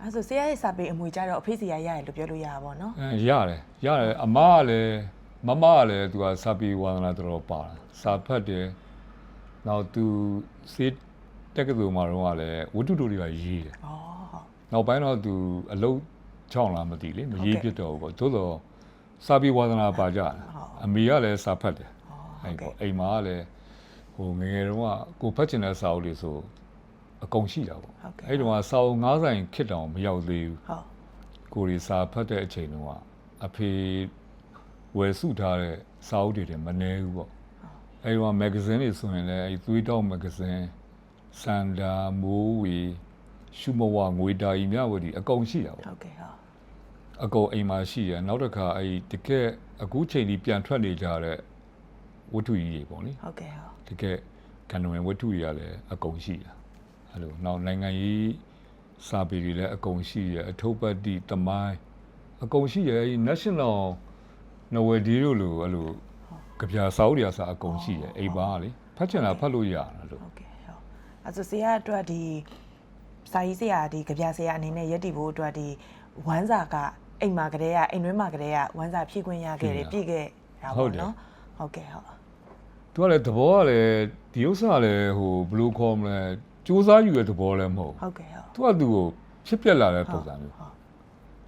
အဲ့ဆိုဆရာရဲ့စာပေအမွေကြတော့အဖေစီရရတယ်လို့ပြောလို့ရတာပေါ့နော်ရတယ်အမကလည်းမမကလည်းသူကစာပေဝါသနာတော်ပါစာဖတ်တယ်နောက်သူစေးတက်ကတူမှာတော့လည်းဝတ္ထုတို့တွေကရေးတယ်နောက်ပိုင်းတော့သူအလုပ်ချောင်းလာမသိလေမရေးဖြစ်တော့ဘူးပေါ့သို့တော့စာပေဝါသနာပါကြတယ်အမေကလည်းစာဖတ်တယ်အဲ့ပေါ့အိမ်မှာကလည်းဟိုငယ်ငယ်တုန်းကကိုဖတ်ချင်တဲ့စာအုပ်တွေဆိုအကုန်ရှိတာပေါ့အဲ့တုန်းကစာအုပ်ငါးဆိုင်ခစ်တောင်မရောက်သေးဘူးကိုရီစာဖတ်တဲ့အချိန်တုန်းကအဖေဝယ်စုထားတဲ့စာအုပ်တွေမနှဲဘူးပေါ့အဲ့တုန်းကမဂ္ဂဇင်းတွေဆိုရင်လည်းအဲ့သွေးတောက်မဂ္ဂဇင်းစန္ဒာမိုးဝေရှုမဝငွေတာဤမြဝတီအကုန်ရှိတာပေါ့အကုန်အိမ်မှာရှိရနောက်တစ်ခါအဲ့တကယ်အခုချိန်ကြီးပြန်ထွက်နေကြတဲ့ဝတ္ထုကြီးတွေပေါ့လေတကယ်ကံဝင်ဝတ္ထုကြီးရလည်းအကုန်ရှိတာအဲ့လိုနောက်နိုင်ငံရေးစာပေတွေလည်းအကုန်ရှိရအထုပ်ပတ်တိတမိုင်းအကုန်ရှိရအဲ့ National Novel ဒီလိုလိုအဲ့လိုကြပြစာအုပ်တွေအစားအကုန်ရှိရအိမ်ပါလေဖတ်ချင်တာဖတ်လို့ရတယ်လို့အဲ့ဆိုဆရာအတွက်ဒီစာရေးဆရာဒီကြပြဆရာအနေနဲ့ရည်တည်ဖို့အတွက်ဒီဝမ်းစာကအိမ်မှာကလေးကအိမ်တွင်းမှာကလေးကဝမ်းစာဖြည့်ခွင့်ရခဲ့တယ်ပြည့်ခဲ့တာပေါ့နော်ဟုတ်ကဲ့သူကလည်းသဘောကလည်းဒီဥစ္စာလည်းဟိုဘယ်လိုခေါ်မလဲစူးစမ်းယူတဲ့သဘောလည်းမဟုတ်ဟုတ်ကဲ့သူကသူ့ကိုဖြစ်ပြက်လာတဲ့ပုံစံမျိုး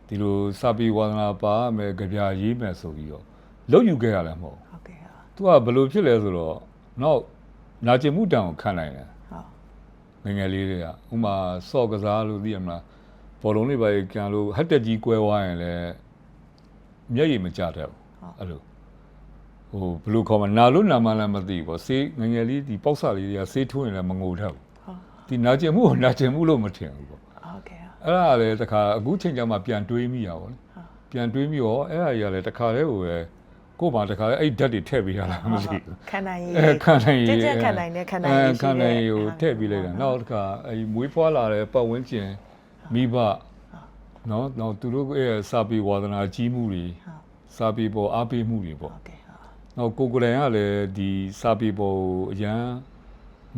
ဒီလိုစာပေဝါသနာပါမယ်ကြပြရေးမယ်ဆိုပြီးတော့လုပ်ယူခဲ့ရလည်းမဟုတ်ဟုတ်ကဲ့သူကဘယ်လိုဖြစ်လဲဆိုတော့နောက်နာကျင်မှုတံကိုခံနိုင်တယ်ငယ်လေးတွေကဥမာစော့ကစားလို့သိရမလားဘောလုံးလေးပါကန်လို့ဟက်တက်ကြီးကွဲသွားရင်လည်းမျက်ရည်မကျတတ်ဘူးအဲ့လိုဟိုဘယ်လိုခေါ်မလဲနာလို့နာမလည်းမသိဘူးပေါ့ဆေးငယ်ငယ်လေးဒီပေါက်စလေးတွေကဆေးထိုးရင်လည်းမငိုတတ်ဘူးဒီနာကျင်မှုကိုနာကျင်မှုလို့မထင်ဘူးပေါ့ဟုတ်ကဲ့အဲ့ဒါလည်းတခါအခုချိန်ကျမှပြန်တွေးမိရပါဘောပြန်တွေးမိရောအဲ့ဒါကြီးကလည်းတခါတည်းဟိုပဲကို့ဘာတခါတည်းအဲ့ဓာတ်တွေထည့်ပေးရလားမသိဘူးခန္ဓာရည်ခန္ဓာရည်ကြက်ခန္ဓာရည်နဲ့ခန္ဓာရည်ခန္ဓာရည်ကိုထည့်ပေးလိုက်တာနောက်တခါအဲ့မွေးဖွားလာတဲ့ပတ်ဝန်းကျင်မိဘနော်သူတို့ရဲ့စာပေဝါသနာကြီးမှုတွေစာပေပေါ်အားပေးမှုတွေပေါ့နောက်ကိုကိုယ်တိုင်ကလည်းဒီစာပေပေါ်အရန်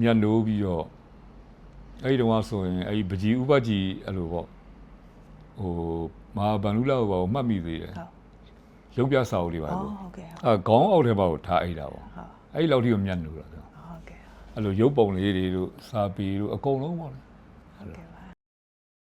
မြတ်နိုးပြီးတော့အဲ့ဒီတော့ဆိုရင်အဲ့ဒီပကြီးဥပကြီးအဲ့လိုပေါ့ဟိုမဟာဗန္ဓုလဘောမှတ်မိသေးတယ်ရုပ်ပြစာအုပ်တွေပါလို့ခေါင်းအောက်ထဲမှာကိုထားအိတ်တာပေါ့အဲ့ဒီလောက်ထိကိုမြတ်နိုးတာဟုတ်ကဲ့အဲ့လိုရုပ်ပုံလေးတွေတို့စာပေတို့အကုန်လုံးပေါ့လေဟုတ်ကဲ့